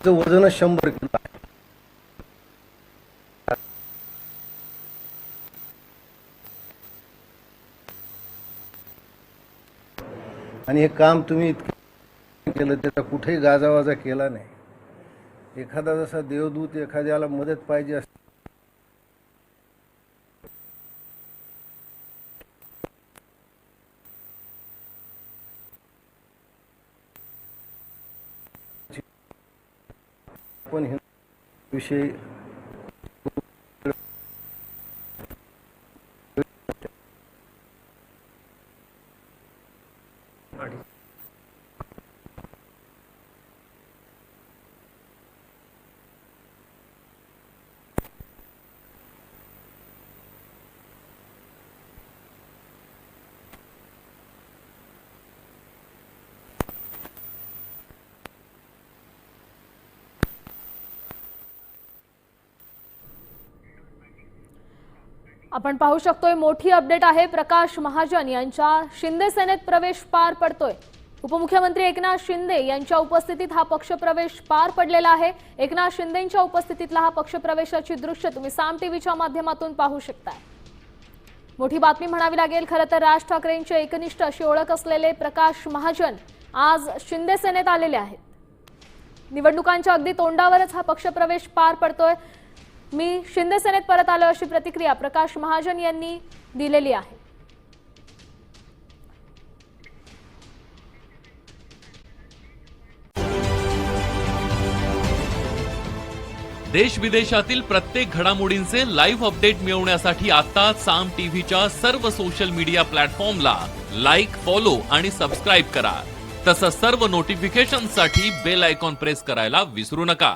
वजन 100 किलो आहे. आणि हे काम तुम्ही इतकं केलं, त्याचा कुठेही गाजावाजा केला नाही. एखादा जसा देवदूत एखाद्याला मदत पाहिजे असते, पण हे विषय आपण पाहू शकतोय मोठी अपडेट आहे. प्रकाश महाजन यांच्या शिंदे सेनेत प्रवेश पार पडतोय. उपमुख्यमंत्री एकनाथ शिंदे यांच्या उपस्थितीत हा पक्षप्रवेश पार पडलेला आहे. एकनाथ शिंदेंच्या उपस्थितीतला हा पक्षप्रवेशाची दृश्य तुम्ही साम टीव्हीच्या माध्यमातून पाहू शकताय. मोठी बातमी म्हणावी लागेल. खरं तर राज ठाकरेंचे एकनिष्ठ अशी ओळख असलेले प्रकाश महाजन आज शिंदे सेनेत आलेले आहेत. निवडणुकांच्या अगदी तोंडावरच हा पक्षप्रवेश पार पडतोय. मी शिंदे सेनेत परत आलो अशी प्रतिक्रिया प्रकाश महाजन यांनी दिलेली आहे. देश विदेशातील प्रत्येक घडामोडींचे लाईव्ह अपडेट मिळवण्यासाठी आता साम टीव्हीच्या सर्व सोशल मीडिया प्लॅटफॉर्मला लाईक, फॉलो आणि सबस्क्राईब करा. तसंच सर्व नोटिफिकेशनसाठी बेल आयकॉन प्रेस करायला विसरू नका.